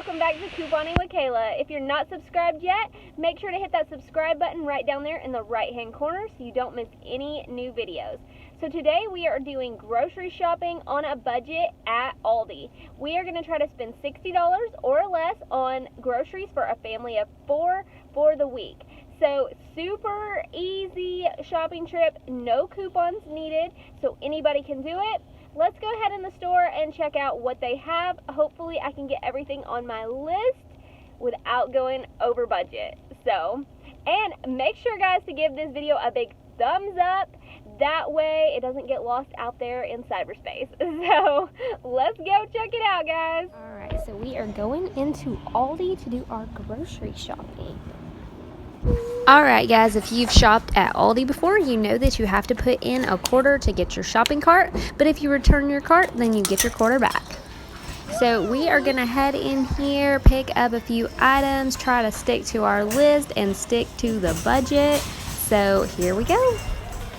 welcome back to Couponing with Kayla. If you're not subscribed yet, make sure to hit that subscribe button right down there in the right hand corner so you don't miss any new videos. So today we are doing grocery shopping on a budget at Aldi. We are going to try to spend $60 or less on groceries for a family of 4 for the week. So super easy shopping trip, no coupons needed, so anybody can do it. Let's go ahead in the store and check out what they have. Hopefully I can get everything on my list without going over budget. And make sure guys to give this video a big thumbs up. That way it doesn't get lost out there in cyberspace. So let's go check it out, guys. Alright, so we are going into Aldi to do our grocery shopping. Alright guys, if you've shopped at Aldi before, you know that you have to put in a quarter to get your shopping cart, but if you return your cart, then you get your quarter back. So we are going to head in here, pick up a few items, try to stick to our list and stick to the budget. So here we go.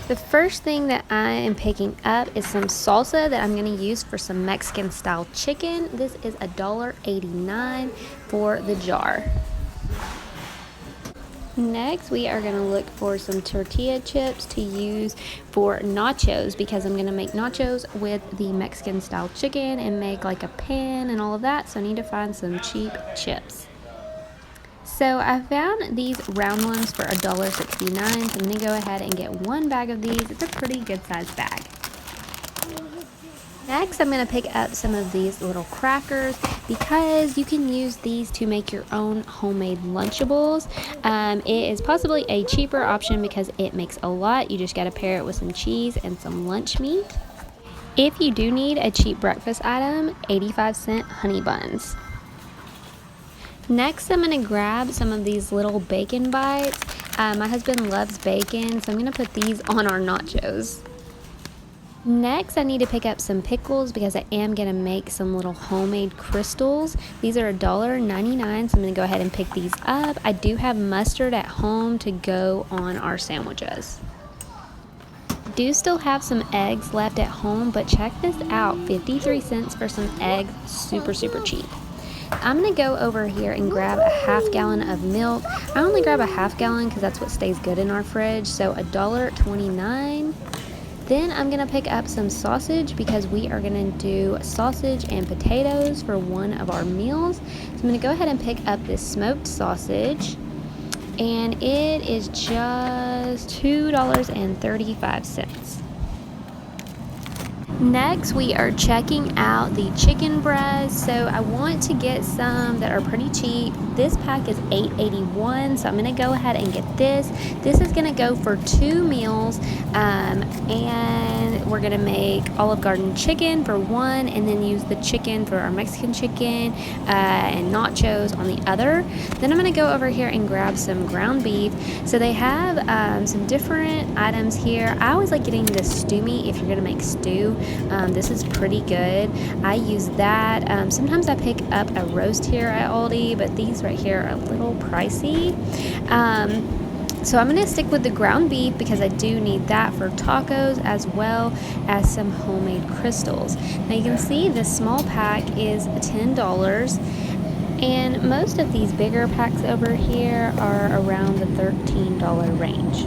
The first thing that I am picking up is some salsa that I'm going to use for some Mexican style chicken. This is $1.89 for the jar. Next, we are going to look for some tortilla chips to use for nachos because I'm going to make nachos with the Mexican style chicken and make like a pan and all of that. So I need to find some cheap chips. So I found these round ones for $1.69. So I'm going to go ahead and get one bag of these. It's a pretty good sized bag. Next, I'm going to pick up some of these little crackers because you can use these to make your own homemade Lunchables. It is possibly a cheaper option because it makes a lot. You just got to pair it with some cheese and some lunch meat. If you do need a cheap breakfast item, 85-cent honey buns. Next, I'm going to grab some of these little bacon bites. My husband loves bacon, so I'm going to put these on our nachos. Next, I need to pick up some pickles because I am going to make some little homemade crystals. These are $1.99, so I'm going to go ahead and pick these up. I do have mustard at home to go on our sandwiches. I do still have some eggs left at home, but check this out, 53 cents for some eggs, super cheap. I'm going to go over here and grab a half gallon of milk. I only grab a half gallon because that's what stays good in our fridge, so $1.29. Then I'm going to pick up some sausage because we are going to do sausage and potatoes for one of our meals. So I'm going to go ahead and pick up this smoked sausage, and it is just $2.35. Next, we are checking out the chicken breasts. So I want to get some that are pretty cheap. This pack is $8.81, so I'm going to go ahead and get this. This is going to go for 2 meals, and we're going to make Olive Garden chicken for one, and then use the chicken for our Mexican chicken and nachos on the other. Then I'm going to go over here and grab some ground beef. So they have some different items here. I always like getting the stew meat if you're going to make stew. This is pretty good. I use that. Sometimes I pick up a roast here at Aldi, but these right here are a little pricey. So I'm going to stick with the ground beef because I do need that for tacos as well as some homemade crystals. Now you can see this small pack is $10, and most of these bigger packs over here are around the $13 range.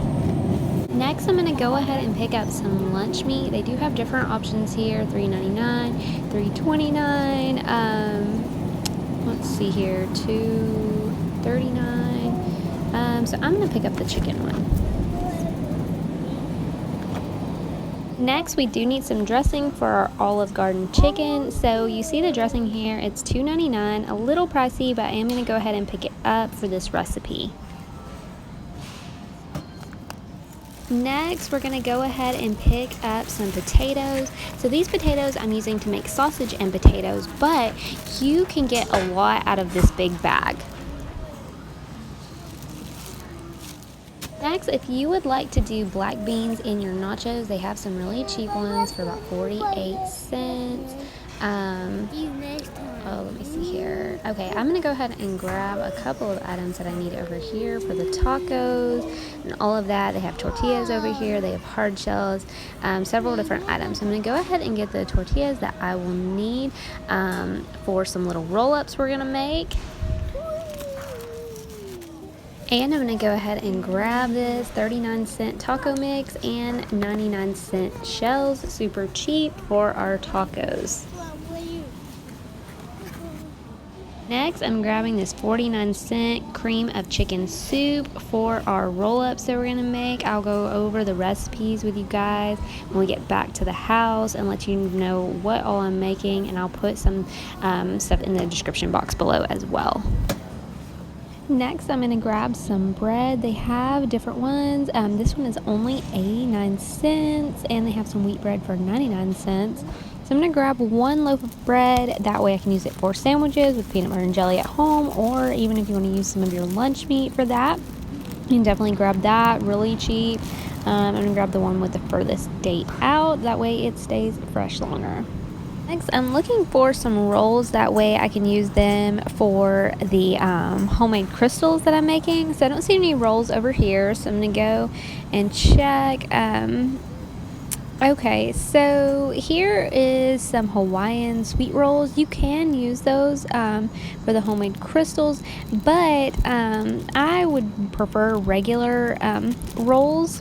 Next, I'm going to go ahead and pick up some lunch meat. They do have different options here, $3.99, $3.29, let's see here, $2.39. So I'm going to pick up the chicken one. Next, we do need some dressing for our Olive Garden chicken. So you see the dressing here, it's $2.99, a little pricey, but I am going to go ahead and pick it up for this recipe. Next, we're going to go ahead and pick up some potatoes. So these potatoes I'm using to make sausage and potatoes, but you can get a lot out of this big bag. Next, if you would like to do black beans in your nachos, they have some really cheap ones for about 48 cents. Oh, let me see here. Okay, I'm gonna go ahead and grab a couple of items that I need over here for the tacos and all of that. They have tortillas over here, they have hard shells, several different items. I'm gonna go ahead and get the tortillas that I will need for some little roll-ups we're gonna make. And I'm going to go ahead and grab this 39-cent taco mix and 99-cent shells, super cheap for our tacos. Next, I'm grabbing this 49-cent cream of chicken soup for our roll-ups that we're going to make. I'll go over the recipes with you guys when we get back to the house and let you know what all I'm making, and I'll put some stuff in the description box below as well. Next, I'm going to grab some bread. They have different ones. This one is only 89 cents, and they have some wheat bread for 99 cents. So I'm going to grab one loaf of bread. That way I can use it for sandwiches with peanut butter and jelly at home, or even if you want to use some of your lunch meat for that, you can definitely grab that, really cheap. I'm going to grab the one with the furthest date out. That way it stays fresh longer. Next, I'm looking for some rolls. That way I can use them for the homemade crystals that I'm making. So I don't see any rolls over here, so I'm going to go and check. Okay, so here is some Hawaiian sweet rolls. You can use those for the homemade crystals, but I would prefer regular rolls.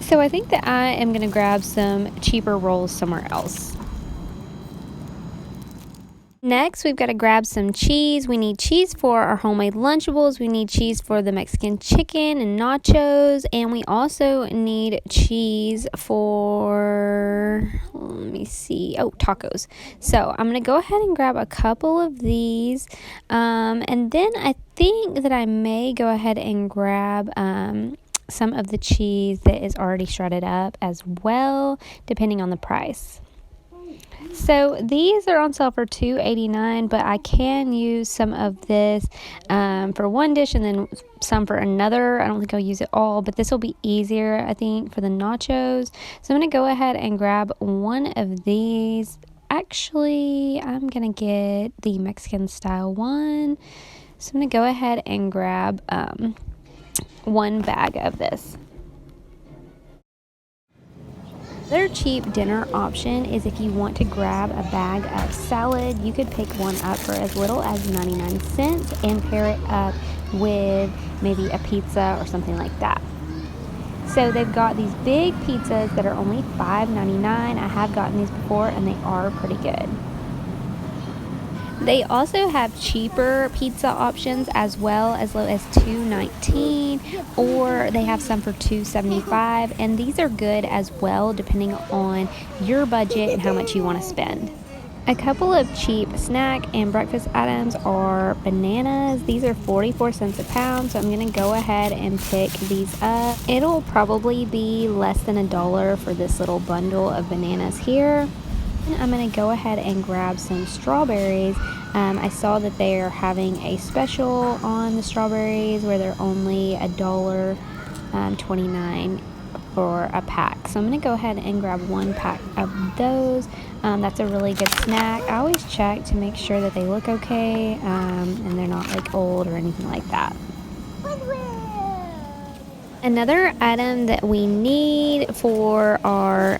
So I think that I am going to grab some cheaper rolls somewhere else. Next, we've got to grab some cheese. We need cheese for our homemade Lunchables. We need cheese for the Mexican chicken and nachos. And we also need cheese for, tacos. So I'm going to go ahead and grab a couple of these. And then I think that I may go ahead and grab some of the cheese that is already shredded up as well, depending on the price. So these are on sale for $2.89, but I can use some of this for one dish and then some for another. I don't think I'll use it all, but this will be easier, I think, for the nachos. So I'm going to go ahead and grab one of these. Actually, I'm going to get the Mexican style one. So I'm going to go ahead and grab one bag of this. Another cheap dinner option is if you want to grab a bag of salad. You could pick one up for as little as 99 cents and pair it up with maybe a pizza or something like that. So they've got these big pizzas that are only $5.99. I have gotten these before and they are pretty good. They also have cheaper pizza options as well, as low as $2.19, or they have some for $2.75, and these are good as well depending on your budget and how much you want to spend. A couple of cheap snack and breakfast items are bananas. These are 44 cents a pound, so I'm going to go ahead and pick these up. It'll probably be less than $1 for this little bundle of bananas here. I'm going to go ahead and grab some strawberries. I saw that they are having a special on the strawberries where they're only $1.29 for a pack. So I'm going to go ahead and grab one pack of those. That's a really good snack. I always check to make sure that they look okay and they're not like old or anything like that. Another item that we need for our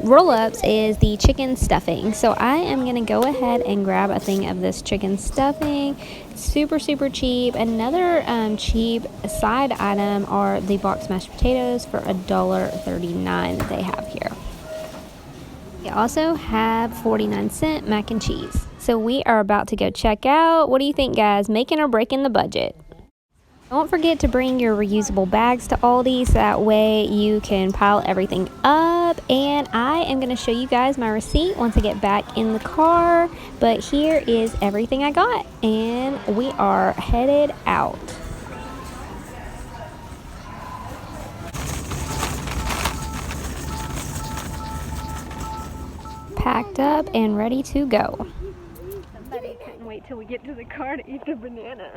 roll-ups is the chicken stuffing. So I am going to go ahead and grab a thing of this chicken stuffing. It's super, super cheap. Another cheap side item are the boxed mashed potatoes for $1.39 that they have here. They also have 49-cent mac and cheese. So we are about to go check out. What do you think, guys? Making or breaking the budget? Don't forget to bring your reusable bags to Aldi so that way you can pile everything up. And I am going to show you guys my receipt once I get back in the car. But here is everything I got, and we are headed out. Packed up and ready to go. Somebody couldn't wait till we get to the car to eat the banana.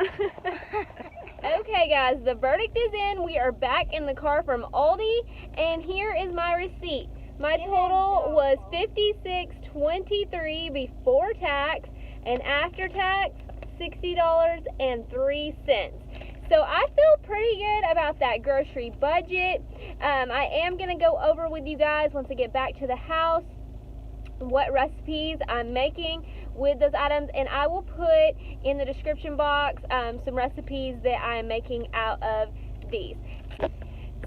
Okay guys, the verdict is in. We are back in the car from Aldi, and here is my receipt. My total was $56.23 before tax, and after tax, $60.03. So I feel pretty good about that grocery budget. I am going to go over with you guys once I get back to the house what recipes I'm making with those items, and I will put in the description box some recipes that I'm making out of these.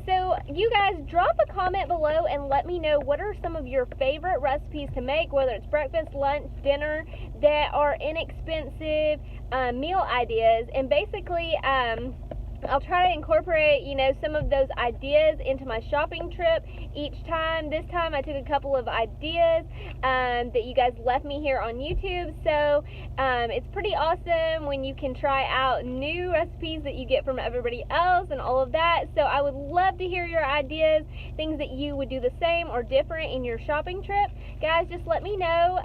So you guys drop a comment below and let me know what are some of your favorite recipes to make, whether it's breakfast, lunch, dinner, that are inexpensive meal ideas. And basically I'll try to incorporate, some of those ideas into my shopping trip each time. This time I took a couple of ideas that you guys left me here on YouTube. So it's pretty awesome when you can try out new recipes that you get from everybody else and all of that. So I would love to hear your ideas, things that you would do the same or different in your shopping trip. Guys, just let me know.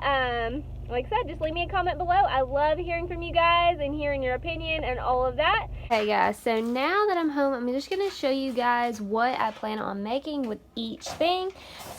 Like I said, just leave me a comment below. I love hearing from you guys and hearing your opinion and all of that. Hey guys, so now that I'm home, I'm just going to show you guys what I plan on making with each thing.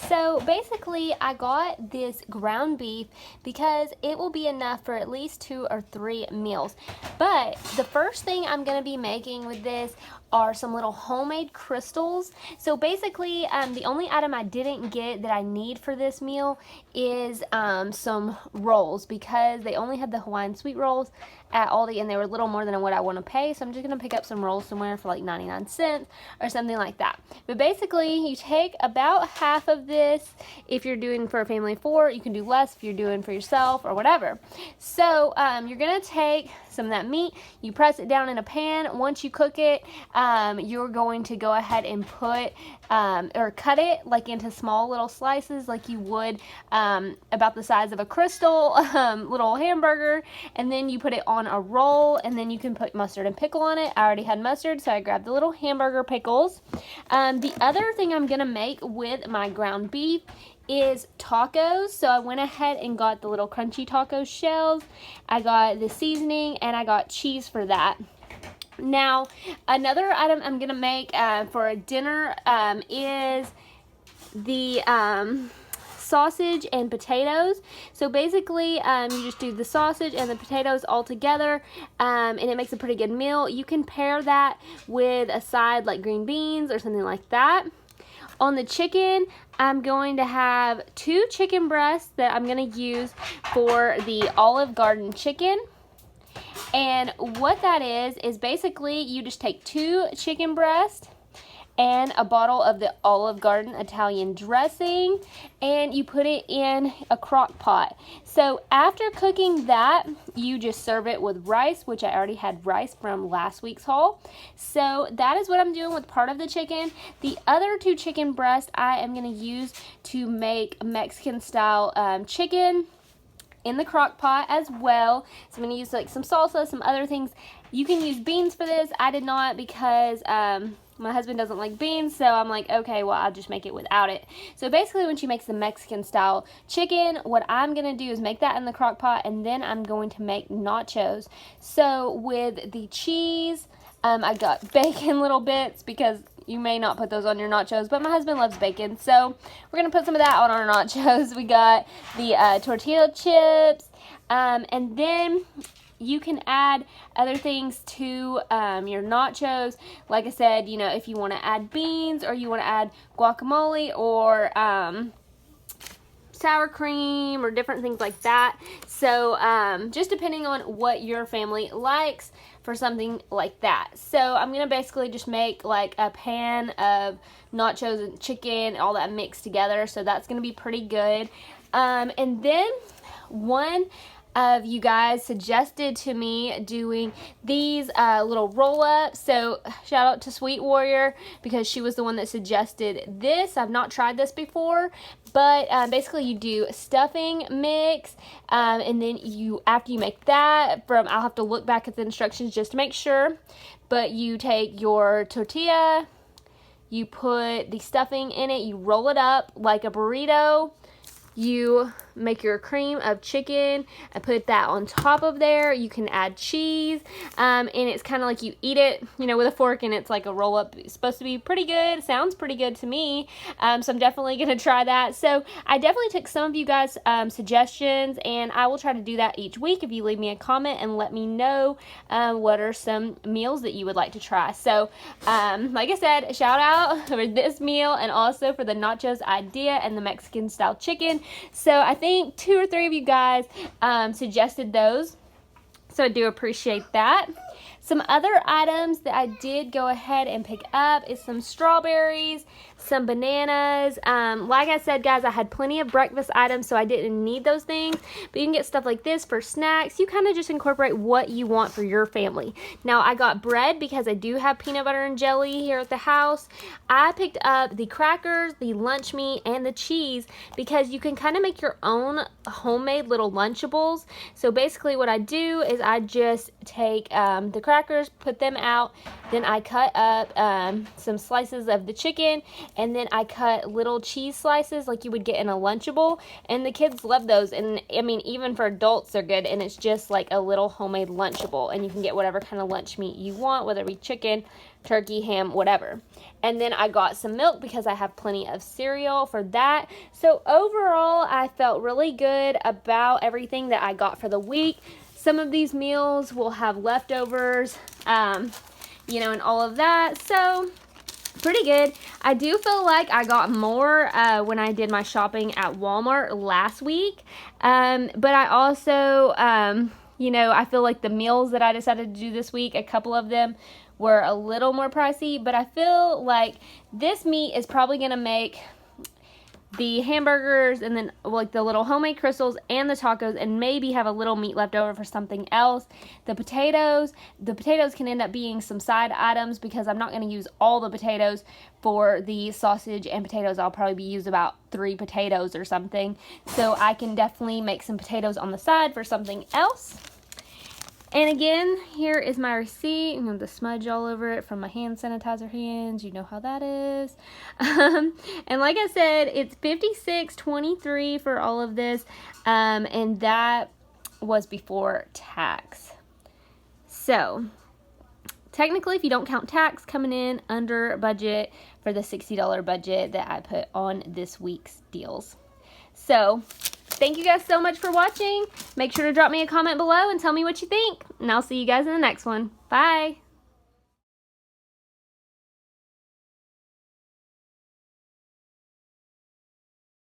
So basically, I got this ground beef because it will be enough for at least 2 or 3 meals. But the first thing I'm going to be making with this are some little homemade crystals. So basically, the only item I didn't get that I need for this meal is some rolls, because they only had the Hawaiian sweet rolls at Aldi and they were a little more than what I want to pay. So I'm just going to pick up some rolls somewhere for like 99 cents or something like that. But basically, you take about half of this if you're doing for a family of 4. You can do less if you're doing for yourself or whatever. So you're going to take some of that meat, you press it down in a pan. Once you cook it, you're going to go ahead and put or cut it like into small little slices like you would about the size of a crystal little hamburger, and then you put it on a roll, and then you can put mustard and pickle on it. I already had mustard, so I grabbed the little hamburger pickles. The other thing I'm gonna make with my ground beef is tacos. So I went ahead and got the little crunchy taco shells. I got the seasoning and I got cheese for that. Now, another item I'm gonna make for a dinner is the sausage and potatoes. So basically, you just do the sausage and the potatoes all together, and it makes a pretty good meal. You can pair that with a side like green beans or something like that. On the chicken, I'm going to have 2 chicken breasts that I'm going to use for the Olive Garden chicken. And what that is basically you just take 2 chicken breasts and a bottle of the Olive Garden Italian dressing, and you put it in a crock pot. So after cooking that, you just serve it with rice, which I already had rice from last week's haul. So that is what I'm doing with part of the chicken. The other 2 chicken breasts I am going to use to make Mexican style chicken in the crock pot as well. So I'm going to use like some salsa, some other things. You can use beans for this. I did not, because my husband doesn't like beans, so I'm like, okay, well, I'll just make it without it. So basically, when she makes the Mexican style chicken, what I'm going to do is make that in the crock pot, and then I'm going to make nachos. So with the cheese, I got bacon little bits, because you may not put those on your nachos, but my husband loves bacon, so we're going to put some of that on our nachos. We got the tortilla chips, and then you can add other things to your nachos. Like I said, if you want to add beans, or you want to add guacamole, or sour cream, or different things like that. So just depending on what your family likes for something like that. So I'm going to basically just make like a pan of nachos and chicken, all that mixed together. So that's going to be pretty good. And then one of you guys suggested to me doing these little roll-ups. So shout out to Sweet Warrior, because she was the one that suggested this. I've not tried this before, but basically you do stuffing mix, and then after you make that, I'll have to look back at the instructions just to make sure, but you take your tortilla, you put the stuffing in it, you roll it up like a burrito, you make your cream of chicken and put that on top of there. You can add cheese, and it's kind of like you eat it, you know, with a fork, and it's like a roll up. It's supposed to be pretty good. Sounds pretty good to me. So I'm definitely gonna try that. So I definitely took some of you guys' suggestions, and I will try to do that each week if you leave me a comment and let me know what are some meals that you would like to try. So like I said, shout out for this meal and also for the nachos idea and the Mexican style chicken. So I think 2 or 3 of you guys suggested those, so I do appreciate that. Some other items that I did go ahead and pick up is some strawberries, some bananas. Like I said, guys, I had plenty of breakfast items, so I didn't need those things. But you can get stuff like this for snacks. You kind of just incorporate what you want for your family. Now, I got bread because I do have peanut butter and jelly here at the house. I picked up the crackers, the lunch meat, and the cheese because you can kind of make your own homemade little Lunchables. So basically what I do is I just take the crackers, put them out, then I cut up some slices of the chicken, and then I cut little cheese slices like you would get in a Lunchable, and the kids love those. And I mean, even for adults they're good, and it's just like a little homemade Lunchable, and you can get whatever kind of lunch meat you want, whether it be chicken, turkey, ham, whatever. And then I got some milk because I have plenty of cereal for that. So overall, I felt really good about everything that I got for the week. Some of these meals will have leftovers, you know, and all of that. So pretty good. I do feel like I got more when I did my shopping at Walmart last week. But I also, you know, I feel like the meals that I decided to do this week, a couple of them were a little more pricey. But I feel like this meat is probably going to make the hamburgers and then like the little homemade crystals and the tacos, and maybe have a little meat left over for something else. The potatoes can end up being some side items because I'm not going to use all the potatoes for the sausage and potatoes. I'll probably use about 3 potatoes or something. So I can definitely make some potatoes on the side for something else. And again, here is my receipt. You know, the smudge all over it from my hand sanitizer hands. You know how that is. And like I said, it's $56.23 for all of this. And that was before tax. So technically, if you don't count tax, coming in under budget for the $60 budget that I put on this week's deals. So thank you guys so much for watching. Make sure to drop me a comment below and tell me what you think. And I'll see you guys in the next one. Bye.